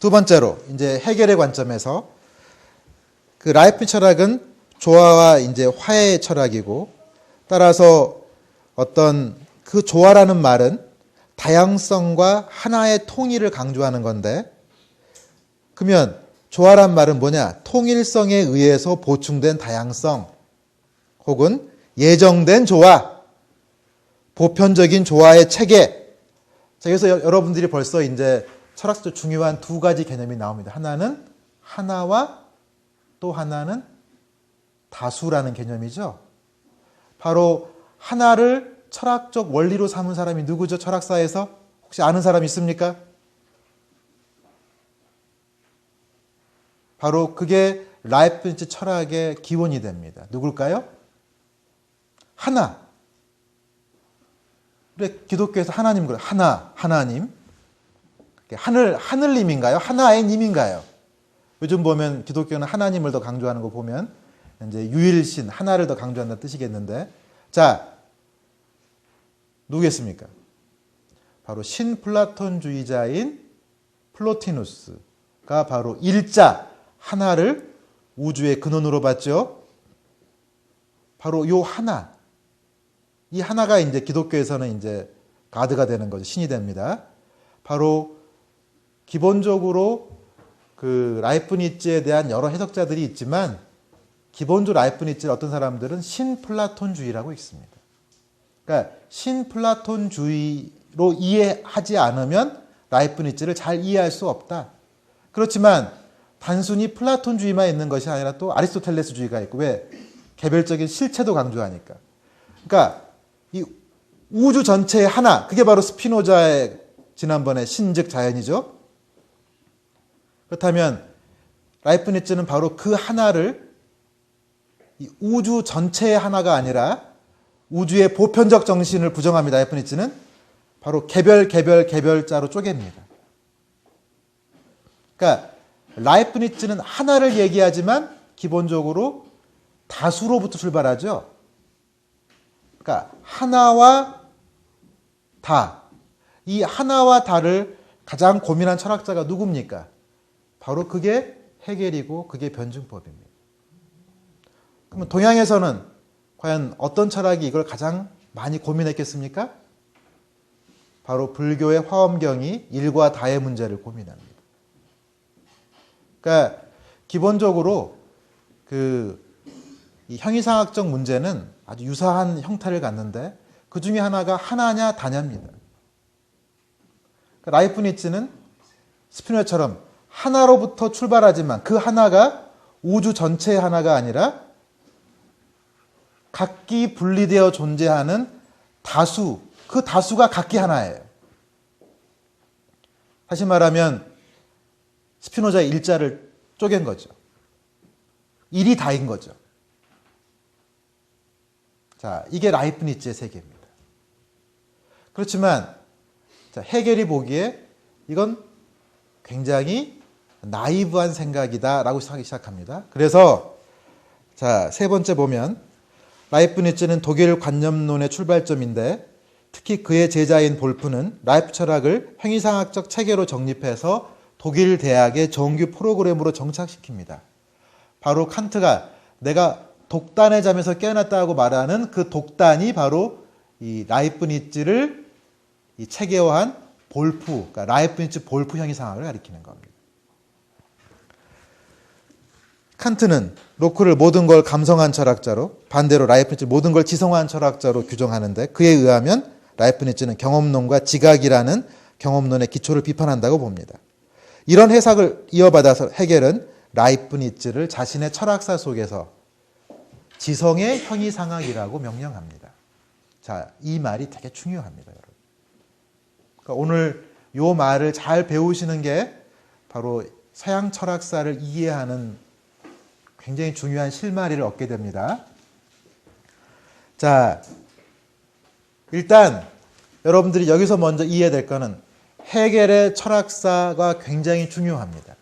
두 번째로 이제 해겔의 관점에서 그 라이프니츠 철학은 조화와 이제 화해의 철학이고, 따라서 어떤 그 조화라는 말은 다양성과 하나의 통일을 강조하는 건데, 그러면 조화란 말은 뭐냐? 통일성에 의해서 보충된 다양성, 혹은 예정된 조화, 보편적인 조화의 체계. 자, 그래서 여러분들이 벌써 이제 철학적 중요한 두 가지 개념이 나옵니다. 하나는 하나와 또 하나는 다수라는 개념이죠. 바로 하나를 철학적 원리로 삼은 사람이 누구죠? 철학사에서 혹시 아는 사람 있습니까? 바로 그게 라이프니츠 철학의 기원이 됩니다. 누굴까요? 하나. 그래, 기독교에서 하나님 그래. 하나님. 하늘님인가요? 하나의 님인가요? 요즘 보면 기독교는 하나님을 더 강조하는 거 보면 이제 유일신, 하나를 더 강조한다는 뜻이겠는데, 자, 누구겠습니까? 바로 신플라톤주의자인 플로티누스가 바로 일자, 하나를 우주의 근원으로 봤죠. 바로 요 하나, 이 하나가 이제 기독교에서는 이제 가드가 되는 거죠. 신이 됩니다. 바로 기본적으로 그 라이프니츠에 대한 여러 해석자들이 있지만, 기본적으로 라이프니츠를 어떤 사람들은 신플라톤주의라고 있습니다. 그러니까 신플라톤주의로 이해하지 않으면 라이프니츠를 잘 이해할 수 없다. 그렇지만 단순히 플라톤주의만 있는 것이 아니라 또 아리스토텔레스주의가 있고, 왜? 개별적인 실체도 강조하니까. 그러니까 이 우주 전체의 하나, 그게 바로 스피노자의 지난번에 신즉 자연이죠. 그렇다면 라이프니츠는 바로 그 하나를 이 우주 전체의 하나가 아니라 우주의 보편적 정신을 부정합니다. 라이프니츠는 바로 개별자로 쪼갭니다. 그러니까 라이프니츠는 하나를 얘기하지만 기본적으로 다수로부터 출발하죠. 그러니까 하나와 다, 이 하나와 다를 가장 고민한 철학자가 누굽니까? 바로 그게 해겔이고 그게 변증법입니다. 그러면 동양에서는 과연 어떤 철학이 이걸 가장 많이 고민했겠습니까? 바로 불교의 화엄경이 일과 다의 문제를 고민합니다. 그러니까 기본적으로 이 형이상학적 문제는 아주 유사한 형태를 갖는데, 그 중에 하나가 하나냐 다냐입니다. 그러니까 라이프니츠는 스피노자처럼 하나로부터 출발하지만 그 하나가 우주 전체의 하나가 아니라 각기 분리되어 존재하는 다수, 그 다수가 각기 하나예요. 다시 말하면 스피노자의 일자를 쪼갠 거죠. 일이 다인 거죠. 자, 이게 라이프니츠의 세계입니다. 그렇지만 자, 해겔이 보기에 이건 굉장히 나이브한 생각이다라고 하기 시작합니다. 그래서 자, 세 번째 보면 라이프니츠는 독일 관념론의 출발점인데, 특히 그의 제자인 볼프는 라이프 철학을 행위상학적 체계로 정립해서 독일 대학의 정규 프로그램으로 정착시킵니다. 바로 칸트가 내가 독단의 잠에서 깨어났다고 말하는 그 독단이 바로 이 라이프니츠를 이 체계화한 볼프, 그러니까 라이프니츠 볼프 형이상학을 가리키는 겁니다. 칸트는 로크를 모든 걸 감성한 철학자로, 반대로 라이프니츠 모든 걸 지성한 철학자로 규정하는데, 그에 의하면 라이프니츠는 경험론과 지각이라는 경험론의 기초를 비판한다고 봅니다. 이런 해석을 이어받아서 해겔은 라이프니츠를 자신의 철학사 속에서 지성의 형이상학이라고 명명합니다. 자, 이 말이 되게 중요합니다, 여러분. 그러니까 오늘 이 말을 잘 배우시는 게 바로 서양 철학사를 이해하는 굉장히 중요한 실마리를 얻게 됩니다. 자, 일단 여러분들이 여기서 먼저 이해될 거는 해겔의 철학사가 굉장히 중요합니다.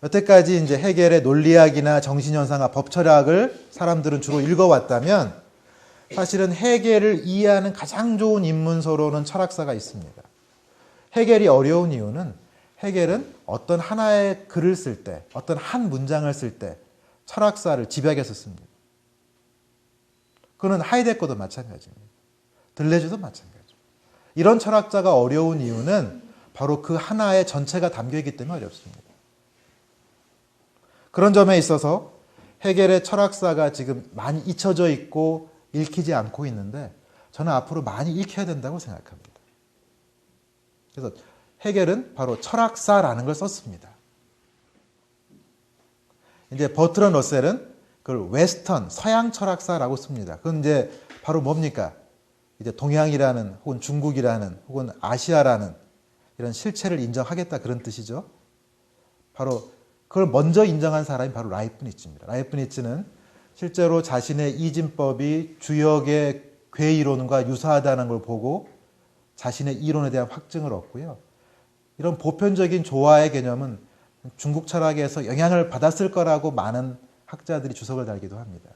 여태까지 이제 해겔의 논리학이나 정신현상학, 법철학을 사람들은 주로 읽어왔다면, 사실은 해겔을 이해하는 가장 좋은 입문서로는 철학사가 있습니다. 해겔이 어려운 이유는 헤겔은 어떤 하나의 글을 쓸 때, 어떤 한 문장을 쓸 때 철학사를 집약해서 씁니다. 그는 하이데거도 마찬가지입니다. 들레즈도 마찬가지입니다. 이런 철학자가 어려운 이유는 바로 그 하나의 전체가 담겨있기 때문에 어렵습니다. 그런 점에 있어서 헤겔의 철학사가 지금 많이 잊혀져 있고 읽히지 않고 있는데 저는 앞으로 많이 읽혀야 된다고 생각합니다. 그래서 헤겔은 바로 철학사라는 걸 썼습니다. 이제 버트런 러셀은 그걸 웨스턴, 서양 철학사라고 씁니다. 그건 이제 바로 뭡니까? 이제 동양이라는 혹은 중국이라는 혹은 아시아라는 이런 실체를 인정하겠다 그런 뜻이죠. 바로 그걸 먼저 인정한 사람이 바로 라이프니츠입니다. 라이프니츠는 실제로 자신의 이진법이 주역의 괴이론과 유사하다는 걸 보고 자신의 이론에 대한 확증을 얻고요. 이런 보편적인 조화의 개념은 중국 철학에서 영향을 받았을 거라고 많은 학자들이 주석을 달기도 합니다.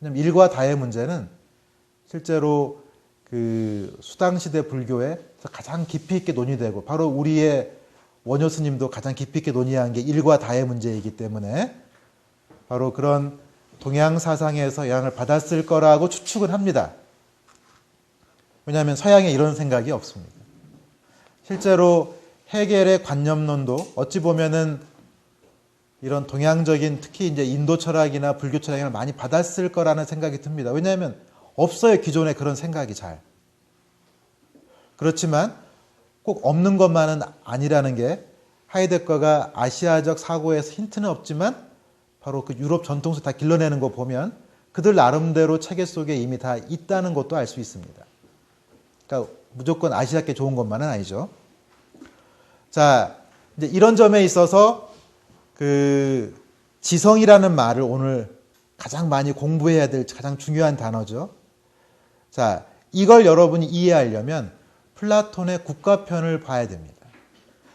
왜냐하면 일과 다의 문제는 실제로 그 수당시대 불교에서 가장 깊이 있게 논의되고 바로 우리의 원효 스님도 가장 깊이 있게 논의한 게 일과 다의 문제이기 때문에 바로 그런 동양 사상에서 영향을 받았을 거라고 추측을 합니다. 왜냐하면 서양에 이런 생각이 없습니다. 실제로 헤겔의 관념론도 어찌 보면은 이런 동양적인 특히 이제 인도 철학이나 불교 철학을 많이 받았을 거라는 생각이 듭니다. 왜냐하면 없어요. 기존에 그런 생각이 잘. 그렇지만 꼭 없는 것만은 아니라는 게 하이데거가 아시아적 사고에서 힌트는 없지만 바로 그 유럽 전통서 다 길러내는 거 보면 그들 나름대로 체계 속에 이미 다 있다는 것도 알 수 있습니다. 그러니까 무조건 아시아께 좋은 것만은 아니죠. 자, 이제 이런 점에 있어서 그 지성이라는 말을 오늘 가장 많이 공부해야 될 가장 중요한 단어죠. 자, 이걸 여러분이 이해하려면 플라톤의 국가편을 봐야 됩니다.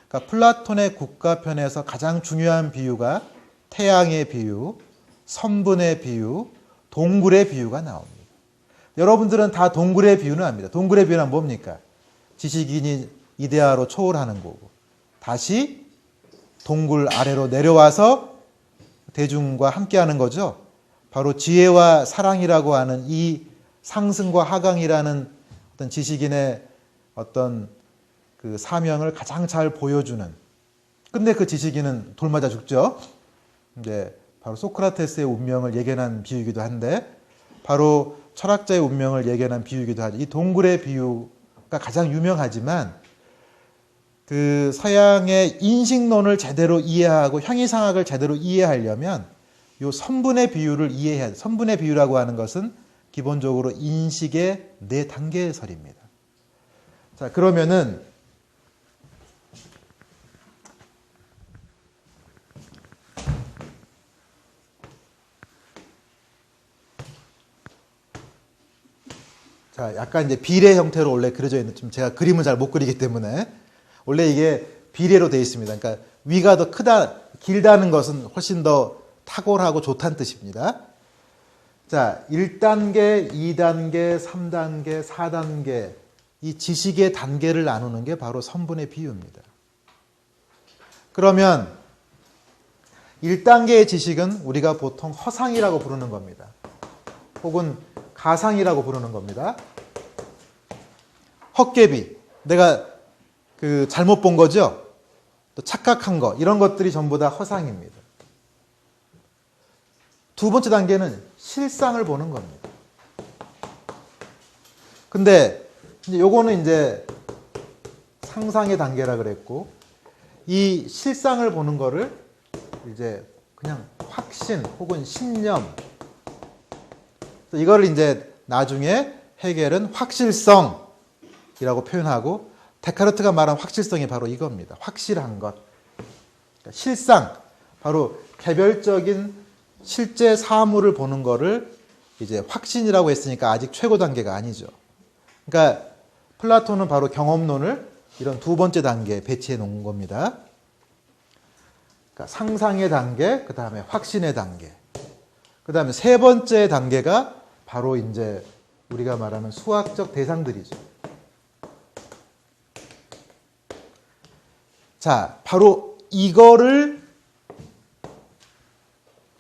그러니까 플라톤의 국가편에서 가장 중요한 비유가 태양의 비유, 선분의 비유, 동굴의 비유가 나옵니다. 여러분들은 다 동굴의 비유는 압니다. 동굴의 비유는 뭡니까? 지식인이 이데아로 초월하는 거고 다시 동굴 아래로 내려와서 대중과 함께하는 거죠. 바로 지혜와 사랑이라고 하는 이 상승과 하강이라는 어떤 지식인의 어떤 그 사명을 가장 잘 보여주는. 근데 그 지식인은 돌맞아 죽죠. 이제 바로 소크라테스의 운명을 예견한 비유이기도 한데 바로 철학자의 운명을 예견한 비유이기도 하죠. 이 동굴의 비유가 가장 유명하지만 그 서양의 인식론을 제대로 이해하고 형이상학을 제대로 이해하려면 이 선분의 비유를 이해해야 돼요. 선분의 비유라고 하는 것은 기본적으로 인식의 4단계의 설입니다. 자, 그러면은 자, 약간 이제 비례 형태로 원래 그려져 있는, 좀 제가 그림을 잘 못 그리기 때문에 원래 이게 비례로 되어 있습니다. 그러니까 위가 더 크다, 길다는 것은 훨씬 더 탁월하고 좋다는 뜻입니다. 자, 1단계, 2단계, 3단계, 4단계 이 지식의 단계를 나누는 게 바로 선분의 비유입니다. 그러면 1단계의 지식은 우리가 보통 허상이라고 부르는 겁니다. 혹은 가상이라고 부르는 겁니다. 헛개비, 내가 그 잘못 본 거죠? 또 착각한 거, 이런 것들이 전부 다 허상입니다. 두 번째 단계는 실상을 보는 겁니다. 근데 이제 요거는 이제 상상의 단계라 그랬고, 이 실상을 보는 거를 이제 그냥 확신 혹은 신념, 이거를 이제 나중에 헤겔은 확실성이라고 표현하고, 데카르트가 말한 확실성이 바로 이겁니다. 확실한 것. 그러니까 실상, 바로 개별적인 실제 사물을 보는 거를 이제 확신이라고 했으니까 아직 최고 단계가 아니죠. 그러니까 플라톤은 바로 경험론을 이런 두 번째 단계에 배치해 놓은 겁니다. 그러니까 상상의 단계, 그 다음에 확신의 단계, 그 다음에 세 번째 단계가 바로 이제 우리가 말하는 수학적 대상들이죠. 자, 바로 이거를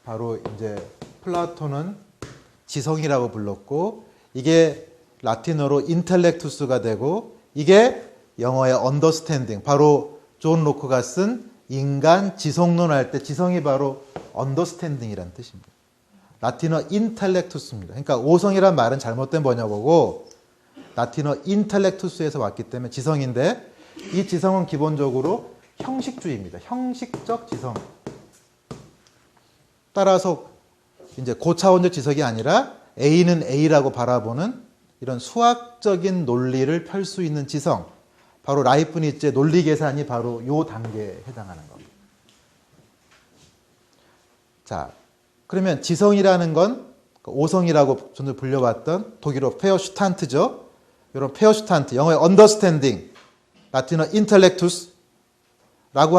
바로 이제 플라톤은 지성이라고 불렀고, 이게 라틴어로 인텔렉투스가 되고, 이게 영어의 언더스탠딩, 바로 존 로크가 쓴 인간 지성론 할 때 지성이 바로 언더스탠딩이라는 뜻입니다. 라틴어 인텔렉투스입니다. 그러니까 오성이란 말은 잘못된 번역어고 라틴어 인텔렉투스에서 왔기 때문에 지성인데, 이 지성은 기본적으로 형식주의입니다. 형식적 지성. 따라서 이제 고차원적 지성이 아니라 A는 A라고 바라보는 이런 수학적인 논리를 펼 수 있는 지성. 바로 라이프니츠의 논리 계산이 바로 이 단계에 해당하는 겁니다. 자, 그러면 지성이라는 건 오성이라고 저는 불려왔던 독일어 페어슈탄트죠. 이런 페어슈탄트, 영어의 언더스탠딩, 라틴어 인텔렉투스라고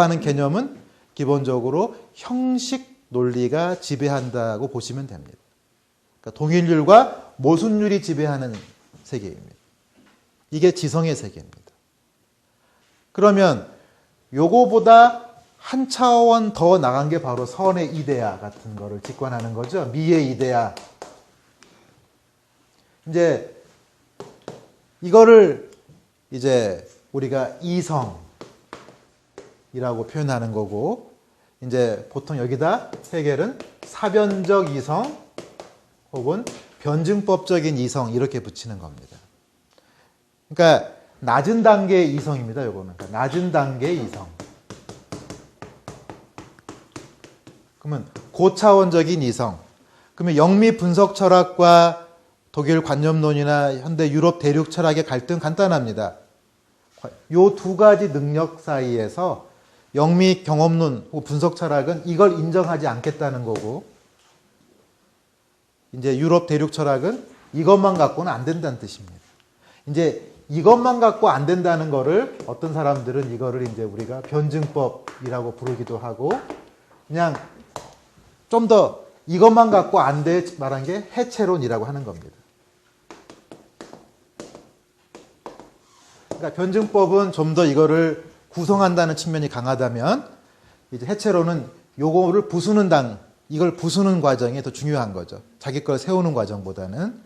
하는 개념은 기본적으로 형식 논리가 지배한다고 보시면 됩니다. 그러니까 동일률과 모순율이 지배하는 세계입니다. 이게 지성의 세계입니다. 그러면 요거보다 한 차원 더 나간 게 바로 선의 이데아 같은 거를 직관하는 거죠. 미의 이데아. 이제 이거를 이제 우리가 이성이라고 표현하는 거고, 이제 보통 여기다 해겔은 사변적 이성 혹은 변증법적인 이성 이렇게 붙이는 겁니다. 그러니까 낮은 단계의 이성입니다. 요거는 그러니까 낮은 단계의 이성. 그러면 고차원적인 이성. 그러면 영미 분석 철학과 독일 관념론이나 현대 유럽 대륙 철학의 갈등 간단합니다. 요 두 가지 능력 사이에서 영미 경험론 혹은 분석 철학은 이걸 인정하지 않겠다는 거고, 이제 유럽 대륙 철학은 이것만 갖고는 안 된다는 뜻입니다. 이제 이것만 갖고 안 된다는 거를 어떤 사람들은 이거를 이제 우리가 변증법이라고 부르기도 하고, 그냥 좀 더 이것만 갖고 안 돼 말한 게 해체론이라고 하는 겁니다. 그러니까 변증법은 좀 더 이거를 구성한다는 측면이 강하다면, 이제 해체론은 요거를 이걸 부수는 과정이 더 중요한 거죠. 자기 걸 세우는 과정보다는.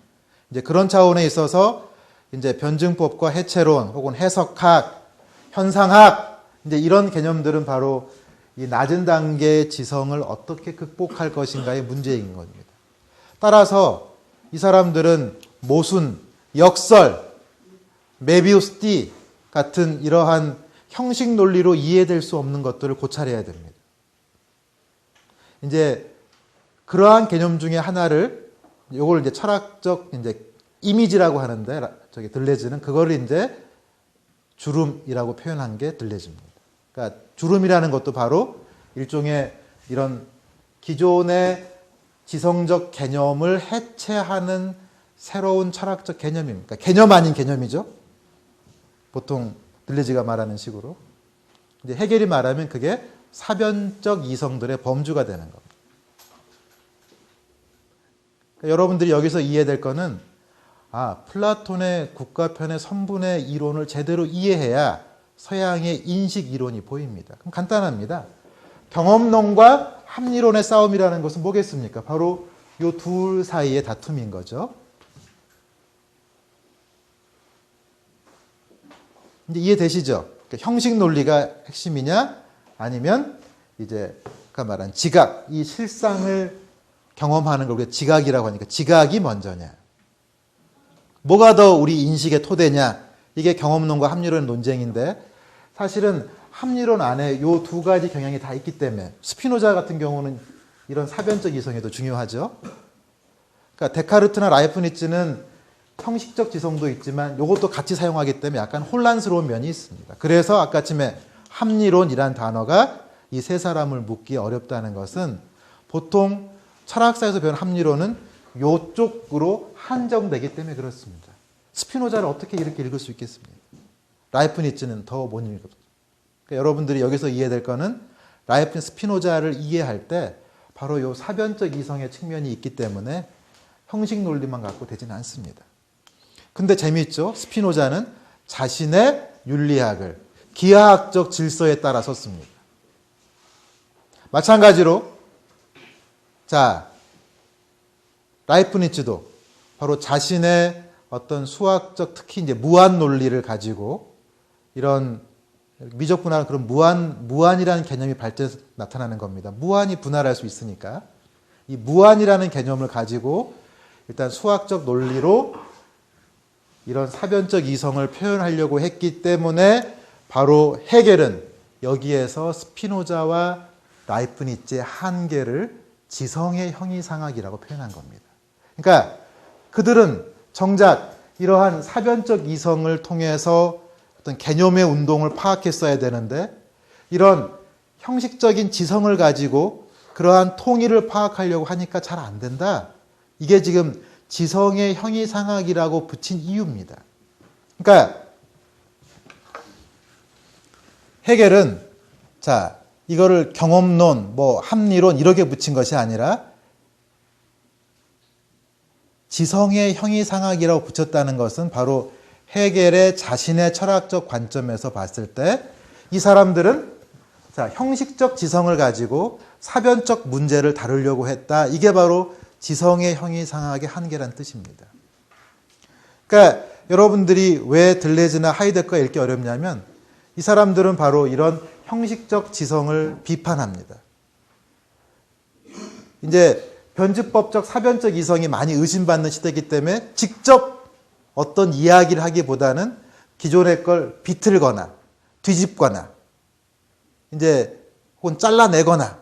이제 그런 차원에 있어서 이제 변증법과 해체론 혹은 해석학, 현상학, 이제 이런 개념들은 바로 이 낮은 단계의 지성을 어떻게 극복할 것인가의 문제인 겁니다. 따라서 이 사람들은 모순, 역설, 메비우스 띠 같은 이러한 형식 논리로 이해될 수 없는 것들을 고찰해야 됩니다. 이제 그러한 개념 중에 하나를, 요걸 이제 철학적 이제 이미지라고 하는데, 저기 들레즈는 그거를 이제 주름이라고 표현한 게 들레즈입니다. 그러니까 주름이라는 것도 바로 일종의 이런 기존의 지성적 개념을 해체하는 새로운 철학적 개념입니다. 그러니까 개념 아닌 개념이죠. 보통 들레즈가 말하는 식으로. 이제 해겔이 말하면 그게 사변적 이성들의 범주가 되는 겁니다. 그러니까 여러분들이 여기서 이해될 거는, 플라톤의 국가편의 선분의 이론을 제대로 이해해야 서양의 인식 이론이 보입니다. 그럼 간단합니다. 경험론과 합리론의 싸움이라는 것은 뭐겠습니까? 바로 이 둘 사이의 다툼인 거죠. 이제 이해되시죠? 그러니까 형식 논리가 핵심이냐, 아니면 이제 아까 말한 지각, 이 실상을 경험하는 걸 우리가 지각이라고 하니까 지각이 먼저냐, 뭐가 더 우리 인식의 토대냐, 이게 경험론과 합리론의 논쟁인데, 사실은 합리론 안에 이 두 가지 경향이 다 있기 때문에 스피노자 같은 경우는 이런 사변적 이성이 더 중요하죠. 그러니까 데카르트나 라이프니츠는 형식적 지성도 있지만 이것도 같이 사용하기 때문에 약간 혼란스러운 면이 있습니다. 그래서 아까쯤에 합리론이란 단어가 이 세 사람을 묶기 어렵다는 것은, 보통 철학사에서 배운 합리론은 이쪽으로 한정되기 때문에 그렇습니다. 스피노자를 어떻게 이렇게 읽을 수 있겠습니까? 라이프니츠는 더 못 읽어요. 그러니까 여러분들이 여기서 이해될 거는, 라이프니츠, 스피노자를 이해할 때 바로 이 사변적 이성의 측면이 있기 때문에 형식 논리만 갖고 되지는 않습니다. 근데 재미있죠? 스피노자는 자신의 윤리학을, 기하학적 질서에 따라 섰습니다. 마찬가지로 라이프니츠도 바로 자신의 어떤 수학적 특히 이제 무한 논리를 가지고 이런 미적분화는 그런 무한이라는 개념이 발전해서 나타나는 겁니다. 무한이 분할할 수 있으니까 이 무한이라는 개념을 가지고 일단 수학적 논리로 이런 사변적 이성을 표현하려고 했기 때문에 바로 헤겔은 여기에서 스피노자와 라이프니츠의 한계를 지성의 형이상학이라고 표현한 겁니다. 그러니까 그들은 정작 이러한 사변적 이성을 통해서 어떤 개념의 운동을 파악했어야 되는데 이런 형식적인 지성을 가지고 그러한 통일을 파악하려고 하니까 잘 안 된다. 이게 지금 지성의 형이상학이라고 붙인 이유입니다. 그러니까 헤겔은 이거를 경험론, 합리론 이렇게 붙인 것이 아니라 지성의 형이상학이라고 붙였다는 것은 바로 헤겔의 자신의 철학적 관점에서 봤을 때 이 사람들은 형식적 지성을 가지고 사변적 문제를 다루려고 했다. 이게 바로 지성의 형이상학의 한계란 뜻입니다. 그러니까 여러분들이 왜 들레즈나 하이데거가 읽기 어렵냐면 이 사람들은 바로 이런 형식적 지성을 비판합니다. 이제 변주법적 사변적 이성이 많이 의심받는 시대이기 때문에 직접 어떤 이야기를 하기보다는 기존의 걸 비틀거나 뒤집거나 이제 혹은 잘라내거나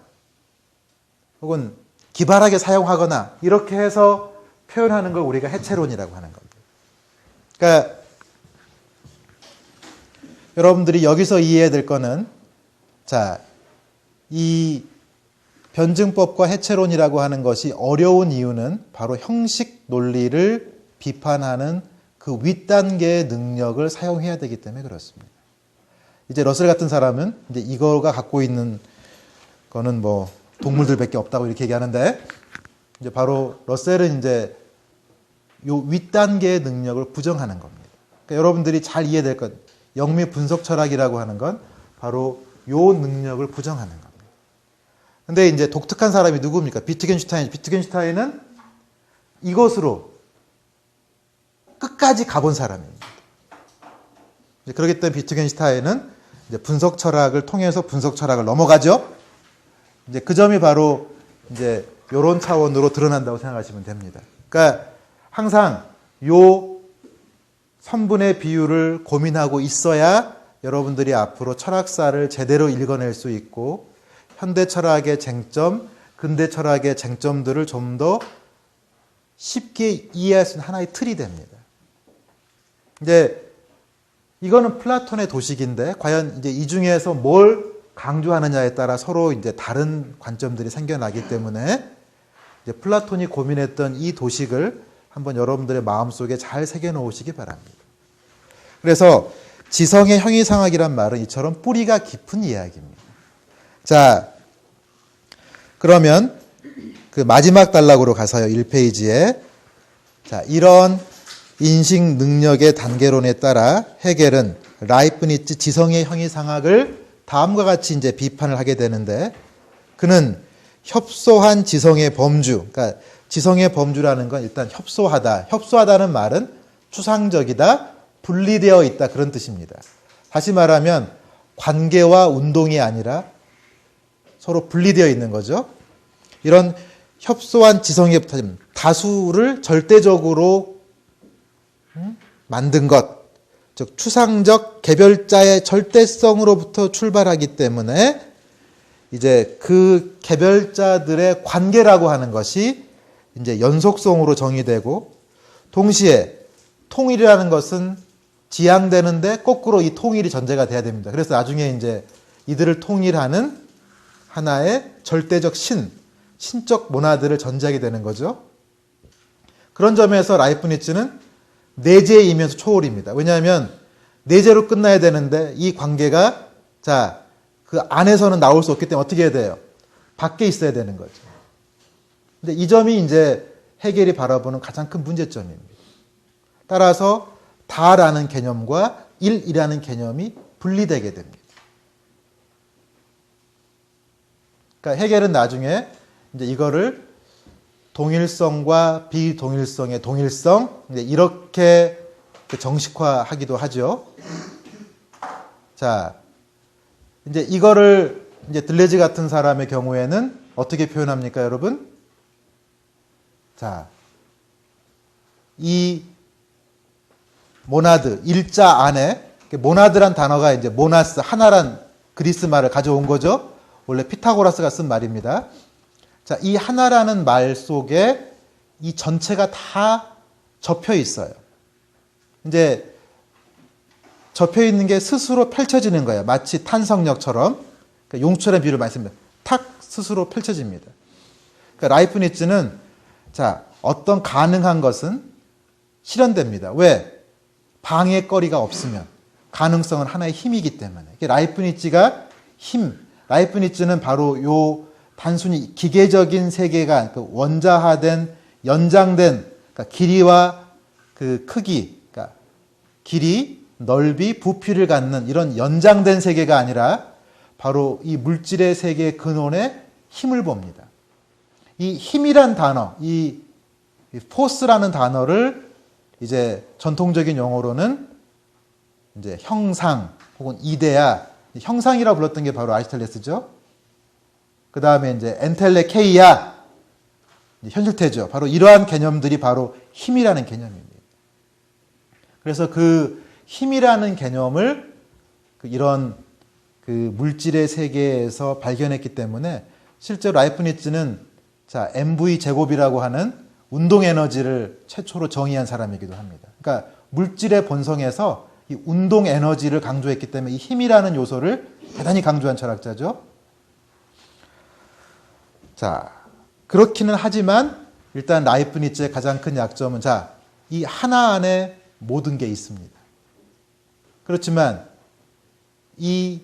혹은 기발하게 사용하거나 이렇게 해서 표현하는 걸 우리가 해체론이라고 하는 겁니다. 그러니까 여러분들이 여기서 이해해야 될 거는 이 변증법과 해체론이라고 하는 것이 어려운 이유는 바로 형식 논리를 비판하는 그 윗단계의 능력을 사용해야 되기 때문에 그렇습니다. 이제 러셀 같은 사람은 이제 이거가 갖고 있는 거는 동물들밖에 없다고 이렇게 얘기하는데 이제 바로 러셀은 이제 요 윗단계의 능력을 부정하는 겁니다. 그러니까 여러분들이 잘 이해될 것, 영미 분석 철학이라고 하는 건 바로 요 능력을 부정하는 겁니다. 근데 이제 독특한 사람이 누굽니까? 비트겐슈타인은 이것으로 끝까지 가본 사람입니다. 그렇기 때문에 비트겐슈타인은 이제 분석 철학을 통해서 분석 철학을 넘어가죠. 이제 그 점이 바로 이제 요런 차원으로 드러난다고 생각하시면 됩니다. 그러니까 항상 요 선분의 비율을 고민하고 있어야 여러분들이 앞으로 철학사를 제대로 읽어낼 수 있고 현대 철학의 쟁점, 근대 철학의 쟁점들을 좀 더 쉽게 이해할 수 있는 하나의 틀이 됩니다. 이제 이거는 플라톤의 도식인데 과연 이제 이 중에서 뭘 강조하느냐에 따라 서로 이제 다른 관점들이 생겨나기 때문에 이제 플라톤이 고민했던 이 도식을 한번 여러분들의 마음속에 잘 새겨 놓으시기 바랍니다. 그래서 지성의 형이상학이란 말은 이처럼 뿌리가 깊은 이야기입니다. 그러면 그 마지막 단락으로 가서요. 1페이지에 이런 인식 능력의 단계론에 따라 헤겔은 라이프니츠 지성의 형이상학을 다음과 같이 이제 비판을 하게 되는데 그는 협소한 지성의 범주, 그러니까 지성의 범주라는 건 일단 협소하다. 협소하다는 말은 추상적이다, 분리되어 있다 그런 뜻입니다. 다시 말하면 관계와 운동이 아니라 서로 분리되어 있는 거죠. 이런 협소한 지성의 다수를 절대적으로 만든 것, 즉 추상적 개별자의 절대성으로부터 출발하기 때문에 이제 그 개별자들의 관계라고 하는 것이 이제 연속성으로 정의되고 동시에 통일이라는 것은 지향되는데 거꾸로 이 통일이 전제가 돼야 됩니다. 그래서 나중에 이제 이들을 통일하는 하나의 절대적 신적 모나드를 전제하게 되는 거죠. 그런 점에서 라이프니츠는 내재이면서 초월입니다. 왜냐하면 내재로 끝나야 되는데 이 관계가 그 안에서는 나올 수 없기 때문에 어떻게 해야 돼요? 밖에 있어야 되는 거죠. 근데 이 점이 이제 헤겔이 바라보는 가장 큰 문제점입니다. 따라서 다라는 개념과 일이라는 개념이 분리되게 됩니다. 그러니까 해겔은 나중에 이제 이거를 동일성과 비동일성의 동일성 이렇게 정식화하기도 하죠. 자, 이제 이거를 이제 들레즈 같은 사람의 경우에는 어떻게 표현합니까, 여러분? 자, 이 모나드 일자 안에 모나드란 단어가 이제 모나스 하나란 그리스 말을 가져온 거죠. 원래 피타고라스가 쓴 말입니다. 자, 이 하나라는 말 속에 이 전체가 다 접혀 있어요. 이제 접혀 있는 게 스스로 펼쳐지는 거예요. 마치 탄성력처럼. 그러니까 용출의 비유를 많이 씁니다. 탁 스스로 펼쳐집니다. 그러니까 라이프니츠는 자, 어떤 가능한 것은 실현됩니다. 왜? 방해거리가 없으면. 가능성은 하나의 힘이기 때문에. 라이프니츠가 힘. 라이프니츠는 바로 요 단순히 기계적인 세계가 그 원자화된 연장된 그러니까 길이와 그 크기, 그러니까 길이, 넓이, 부피를 갖는 이런 연장된 세계가 아니라 바로 이 물질의 세계의 근원에 힘을 봅니다. 이 힘이란 단어, 이 포스라는 단어를 이제 전통적인 용어로는 이제 형상 혹은 이데아, 형상이라고 불렀던 게 바로 아리스토텔레스죠. 그 다음에 이제 엔텔레케이아, 현실태죠. 바로 이러한 개념들이 바로 힘이라는 개념입니다. 그래서 그 힘이라는 개념을 이런 그 물질의 세계에서 발견했기 때문에 실제로 라이프니츠는 자, mv 제곱이라고 하는 운동 에너지를 최초로 정의한 사람이기도 합니다. 그러니까 물질의 본성에서 이 운동 에너지를 강조했기 때문에 이 힘이라는 요소를 대단히 강조한 철학자죠. 자, 그렇기는 하지만 일단 라이프니츠의 가장 큰 약점은 자, 이 하나 안에 모든 게 있습니다. 그렇지만 이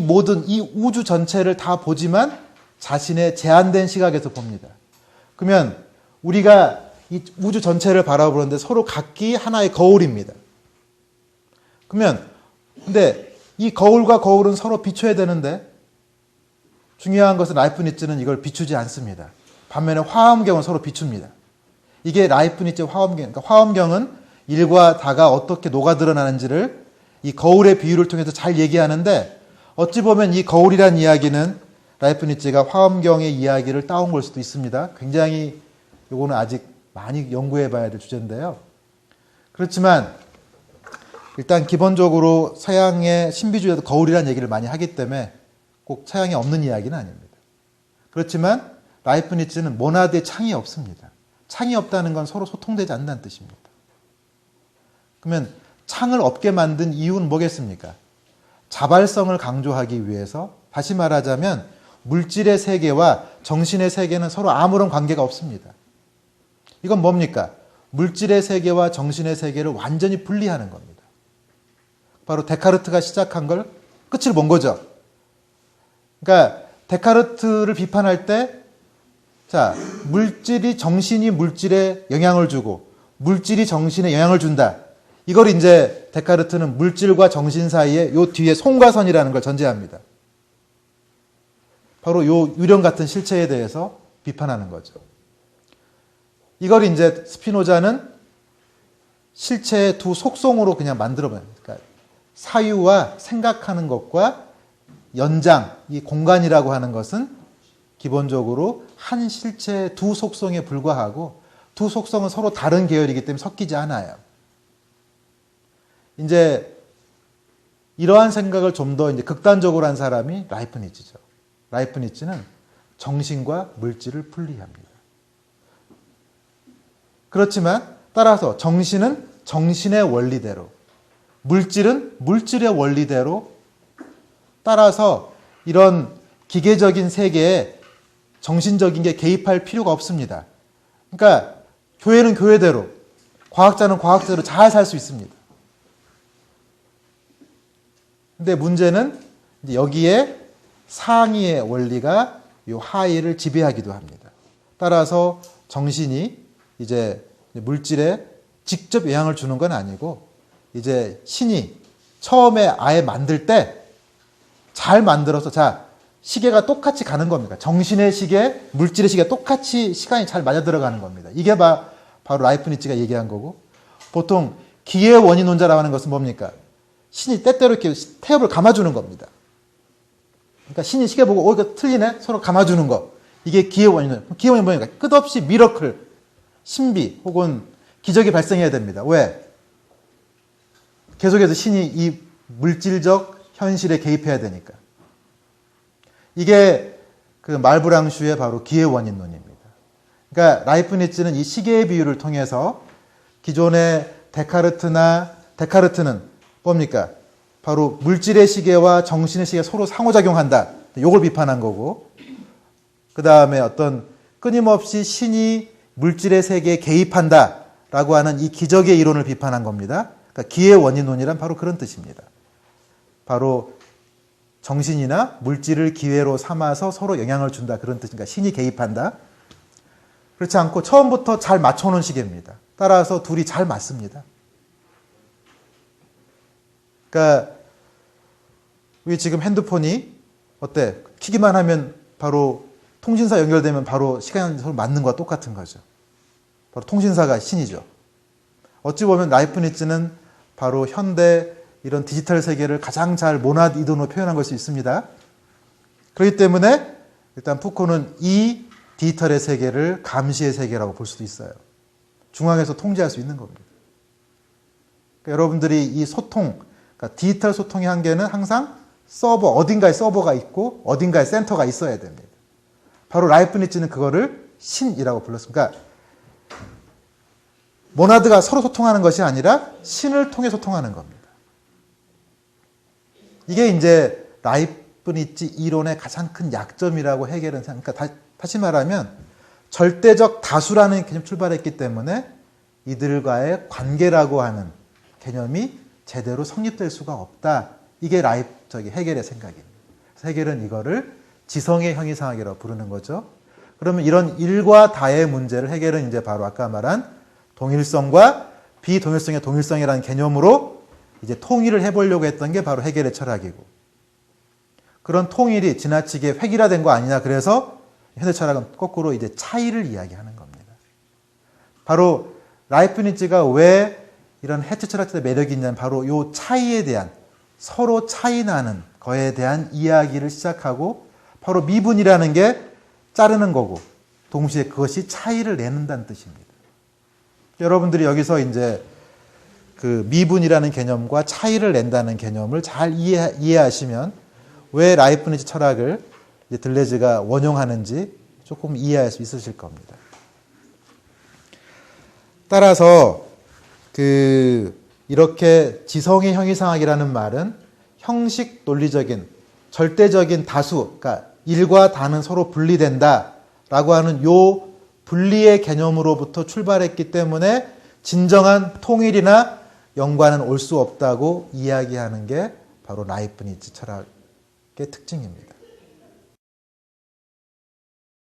모든 이 우주 전체를 다 보지만 자신의 제한된 시각에서 봅니다. 그러면 우리가 이 우주 전체를 바라보는데 서로 각기 하나의 거울입니다. 그러면 근데 이 거울과 거울은 서로 비춰야 되는데 중요한 것은 라이프니츠는 이걸 비추지 않습니다. 반면에 화엄경은 서로 비춥니다. 이게 라이프니츠의 화엄경. 그러니까 화엄경은 일과 다가 어떻게 녹아 드러나는지를 이 거울의 비유를 통해서 잘 얘기하는데 어찌 보면 이 거울이란 이야기는 라이프니츠가 화엄경의 이야기를 따온 걸 수도 있습니다. 굉장히 이거는 아직 많이 연구해 봐야 될 주제인데요. 그렇지만 일단 기본적으로 서양의 신비주의에도 거울이라는 얘기를 많이 하기 때문에 꼭 서양에 없는 이야기는 아닙니다. 그렇지만 라이프니츠는 모나드에 창이 없습니다. 창이 없다는 건 서로 소통되지 않는다는 뜻입니다. 그러면 창을 없게 만든 이유는 뭐겠습니까? 자발성을 강조하기 위해서 다시 말하자면 물질의 세계와 정신의 세계는 서로 아무런 관계가 없습니다. 이건 뭡니까? 물질의 세계와 정신의 세계를 완전히 분리하는 겁니다. 바로 데카르트가 시작한 걸 끝을 본 거죠. 그러니까 데카르트를 비판할 때 자, 물질이 정신이 물질에 영향을 주고 물질이 정신에 영향을 준다. 이걸 이제 데카르트는 물질과 정신 사이에 요 뒤에 송과선이라는 걸 전제합니다. 바로 요 유령 같은 실체에 대해서 비판하는 거죠. 이걸 이제 스피노자는 실체의 두 속성으로 그냥 만들어봐요. 그러니까 사유와 생각하는 것과 연장, 이 공간이라고 하는 것은 기본적으로 한 실체의 두 속성에 불과하고 두 속성은 서로 다른 계열이기 때문에 섞이지 않아요. 이제 이러한 생각을 좀 더 이제 극단적으로 한 사람이 라이프니츠죠. 라이프니츠는 정신과 물질을 분리합니다. 그렇지만 따라서 정신은 정신의 원리대로, 물질은 물질의 원리대로 따라서 이런 기계적인 세계에 정신적인 게 개입할 필요가 없습니다. 그러니까 교회는 교회대로, 과학자는 과학자로 잘 살 수 있습니다. 근데 문제는 여기에 상위의 원리가 이 하위를 지배하기도 합니다. 따라서 정신이 이제 물질에 직접 영향을 주는 건 아니고 이제 신이 처음에 아예 만들 때 잘 만들어서 자 시계가 똑같이 가는 겁니다. 정신의 시계, 물질의 시계가 똑같이 시간이 잘 맞아 들어가는 겁니다. 이게 바로 라이프니츠가 얘기한 거고, 보통 기의 원인론자라고 하는 것은 뭡니까? 신이 때때로 이렇게 태엽을 감아주는 겁니다. 그러니까 신이 시계 보고 이거 틀리네? 서로 감아주는 거. 이게 기의 원인론. 기의 원인은 뭡니까? 끝없이 미러클, 신비 혹은 기적이 발생해야 됩니다. 왜? 계속해서 신이 이 물질적 현실에 개입해야 되니까. 이게 그 말브랑슈의 바로 기의 원인론입니다. 그러니까 라이프니츠는 이 시계의 비유를 통해서 기존의 데카르트는 뭡니까? 바로 물질의 시계와 정신의 시계가 서로 상호작용한다. 이걸 비판한 거고, 그 다음에 어떤 끊임없이 신이 물질의 세계에 개입한다라고 하는 이 기적의 이론을 비판한 겁니다. 그러니까 기의 원인론이란 바로 그런 뜻입니다. 바로 정신이나 물질을 기회로 삼아서 서로 영향을 준다, 그런 뜻이니까 신이 개입한다. 그렇지 않고 처음부터 잘 맞춰놓은 시계입니다. 따라서 둘이 잘 맞습니다. 그러니까 우리 지금 핸드폰이 어때? 키기만 하면 바로 통신사 연결되면 바로 시간이 서로 맞는 거와 똑같은 거죠. 바로 통신사가 신이죠. 어찌 보면 라이프니츠는 바로 현대 이런 디지털 세계를 가장 잘 모나드 이론으로 표현한 걸 수 있습니다. 그렇기 때문에 일단 푸코는 이 디지털의 세계를 감시의 세계라고 볼 수도 있어요. 중앙에서 통제할 수 있는 겁니다. 그러니까 여러분들이 이 소통, 그러니까 디지털 소통의 한계는 항상 어딘가에 서버가 있고 어딘가에 센터가 있어야 됩니다. 바로 라이프니츠는 그거를 신이라고 불렀습니다. 그러니까 모나드가 서로 소통하는 것이 아니라 신을 통해 소통하는 겁니다. 이게 이제 라이프니츠 이론의 가장 큰 약점이라고 헤겔은 생각합니다. 그러니까 다시 말하면 절대적 다수라는 개념 출발했기 때문에 이들과의 관계라고 하는 개념이 제대로 성립될 수가 없다. 이게 헤겔의 생각입니다. 헤겔은 이거를 지성의 형이상학이라고 부르는 거죠. 그러면 이런 일과 다의 문제를 헤겔은 이제 바로 아까 말한 동일성과 비동일성의 동일성이라는 개념으로 이제 통일을 해보려고 했던 게 바로 헤겔의 철학이고, 그런 통일이 지나치게 획일화된 거 아니냐. 그래서 현대 철학은 거꾸로 이제 차이를 이야기하는 겁니다. 바로 라이프니츠가 왜 이런 해체 철학자의 매력이 있냐면 바로 이 차이에 대한, 서로 차이 나는 거에 대한 이야기를 시작하고, 바로 미분이라는 게 자르는 거고 동시에 그것이 차이를 내는다는 뜻입니다. 여러분들이 여기서 이제 그 미분이라는 개념과 차이를 낸다는 개념을 잘 이해하시면 왜 라이프니츠 철학을 들레즈가 원용하는지 조금 이해할 수 있으실 겁니다. 따라서 이렇게 지성의 형이상학이라는 말은 형식 논리적인 절대적인 다수, 그러니까 일과 다는 서로 분리된다라고 하는 요 분리의 개념으로부터 출발했기 때문에 진정한 통일이나 연관은 올 수 없다고 이야기하는 게 바로 라이프니츠 철학의 특징입니다.